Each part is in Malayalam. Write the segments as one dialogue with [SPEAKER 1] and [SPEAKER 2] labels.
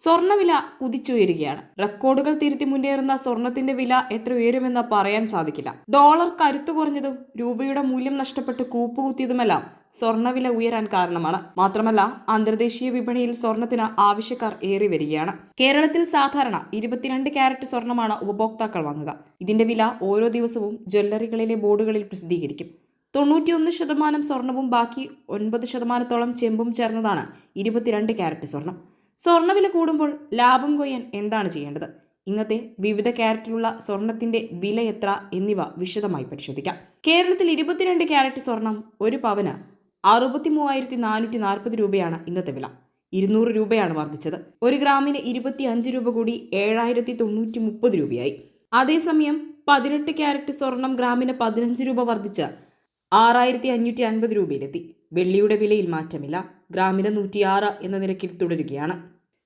[SPEAKER 1] സ്വർണ്ണവില കുതിച്ചുയരുകയാണ്. റെക്കോർഡുകൾ തിരുത്തി മുന്നേറുന്ന സ്വർണത്തിന്റെ വില എത്ര ഉയരുമെന്ന് പറയാൻ സാധിക്കില്ല. ഡോളർ കരുത്തു കുറഞ്ഞതും രൂപയുടെ മൂല്യം നഷ്ടപ്പെട്ട് കൂപ്പുകുത്തിയതുമെല്ലാം സ്വർണ്ണവില ഉയരാൻ കാരണമാണ്. മാത്രമല്ല, അന്തർദേശീയ വിപണിയിൽ സ്വർണത്തിന് ആവശ്യക്കാർ ഏറി വരികയാണ്. കേരളത്തിൽ സാധാരണ 22 കാരറ്റ് സ്വർണമാണ് ഉപഭോക്താക്കൾ വാങ്ങുക. ഇതിന്റെ വില ഓരോ ദിവസവും ജ്വല്ലറികളിലെ ബോർഡുകളിൽ പ്രസിദ്ധീകരിക്കും. 91% സ്വർണവും ബാക്കി 9% ചെമ്പും ചേർന്നതാണ് 22 കാരറ്റ് സ്വർണം. സ്വർണ്ണവില കൂടുമ്പോൾ ലാഭം കൊയ്യാൻ എന്താണ് ചെയ്യേണ്ടത്? ഇന്നത്തെ വിവിധ കാരറ്റിലുള്ള സ്വർണത്തിന്റെ വില എത്ര എന്നിവ വിശദമായി പരിശോധിക്കാം. കേരളത്തിൽ 22 കാരറ്റ് സ്വർണം ഒരു പവന് 63,440 രൂപയാണ് ഇന്നത്തെ വില. 200 രൂപയാണ് വർദ്ധിച്ചത്. ഒരു ഗ്രാമിന് 25 രൂപ കൂടി 7,930 രൂപയായി. അതേസമയം 18 കാരറ്റ് സ്വർണം ഗ്രാമിന് 15 രൂപ വർദ്ധിച്ച് 6,550 രൂപയിലെത്തി. വെള്ളിയുടെ വിലയിൽ മാറ്റമില്ല. ഗ്രാമിന് 106 എന്ന നിരക്കിൽ തുടരുകയാണ്.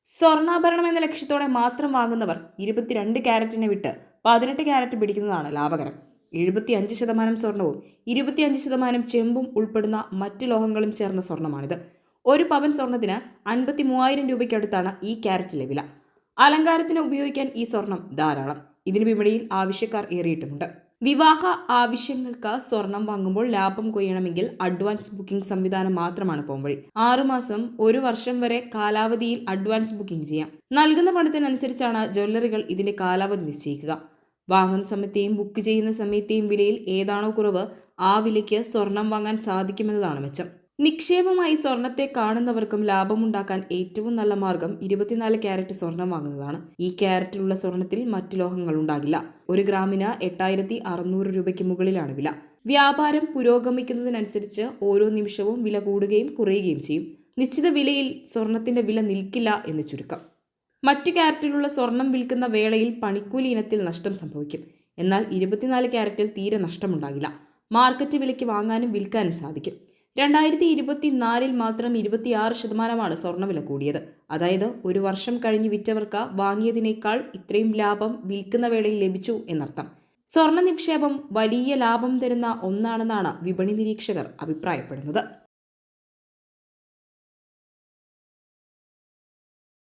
[SPEAKER 1] സ്വർണ്ണാഭരണം എന്ന ലക്ഷ്യത്തോടെ മാത്രം വാങ്ങുന്നവർ 22 കാരറ്റിനെ വിട്ട് 18 കാരറ്റ് പിടിക്കുന്നതാണ് ലാഭകരം. 75% സ്വർണവും 25% ചെമ്പും ഉൾപ്പെടുന്ന മറ്റ് ലോഹങ്ങളും ചേർന്ന സ്വർണമാണിത്. ഒരു പവൻ സ്വർണത്തിന് 53,000 രൂപയ്ക്കടുത്താണ് ഈ കാരറ്റിലെ വില. അലങ്കാരത്തിന് ഉപയോഗിക്കാൻ ഈ സ്വർണം ധാരാളം. ഇതിന് വിപണിയിൽ ആവശ്യക്കാർ ഏറിയിട്ടുമുണ്ട്. വിവാഹ ആവശ്യങ്ങൾക്ക് സ്വർണം വാങ്ങുമ്പോൾ ലാഭം കൊയ്യണമെങ്കിൽ അഡ്വാൻസ് ബുക്കിംഗ് സംവിധാനം മാത്രമാണ് പോംവഴി. 6 മാസം 1 വർഷം വരെ കാലാവധിയിൽ അഡ്വാൻസ് ബുക്കിംഗ് ചെയ്യാം. നൽകുന്ന പണത്തിനനുസരിച്ചാണ് ജ്വല്ലറികൾ ഇതിന്റെ കാലാവധി നിശ്ചയിക്കുക. വാങ്ങുന്ന സമയത്തെയും ബുക്ക് ചെയ്യുന്ന സമയത്തെയും വിലയിൽ ഏതാണോ കുറവ് ആ വിലയ്ക്ക് സ്വർണം വാങ്ങാൻ സാധിക്കുമെന്നതാണ് മെച്ചം. നിക്ഷേപമായി സ്വർണത്തെ കാണുന്നവർക്കും ലാഭമുണ്ടാക്കാൻ ഏറ്റവും നല്ല മാർഗം 24 കാരറ്റ് സ്വർണം വാങ്ങുന്നതാണ്. ഈ കാരറ്റിലുള്ള സ്വർണത്തിൽ മറ്റു ലോഹങ്ങൾ ഉണ്ടാകില്ല. ഒരു ഗ്രാമിന് 8,600 രൂപയ്ക്ക് മുകളിലാണ് വില. വ്യാപാരം പുരോഗമിക്കുന്നതിനനുസരിച്ച് ഓരോ നിമിഷവും വില കൂടുകയും കുറയുകയും ചെയ്യും. നിശ്ചിത വിലയിൽ സ്വർണത്തിന്റെ വില നിൽക്കില്ല എന്ന് ചുരുക്കം. മറ്റു കാരറ്റിലുള്ള സ്വർണം വിൽക്കുന്ന വേളയിൽ പണിക്കൂലി ഇനത്തിൽ നഷ്ടം സംഭവിക്കും. എന്നാൽ 24 കാരറ്റിൽ തീരെ നഷ്ടമുണ്ടാകില്ല. മാർക്കറ്റ് വിലയ്ക്ക് വാങ്ങാനും വിൽക്കാനും സാധിക്കും. 2024 മാത്രം 26% സ്വർണ്ണവില കൂടിയത്. അതായത് ഒരു വർഷം കഴിഞ്ഞ് വിറ്റവർക്ക് വാങ്ങിയതിനേക്കാൾ ഇത്രയും ലാഭം വിൽക്കുന്ന വേളയിൽ ലഭിച്ചു എന്നർത്ഥം. സ്വർണ്ണ നിക്ഷേപം വലിയ ലാഭം തരുന്ന ഒന്നാണെന്നാണ് വിപണി നിരീക്ഷകർ അഭിപ്രായപ്പെടുന്നത്.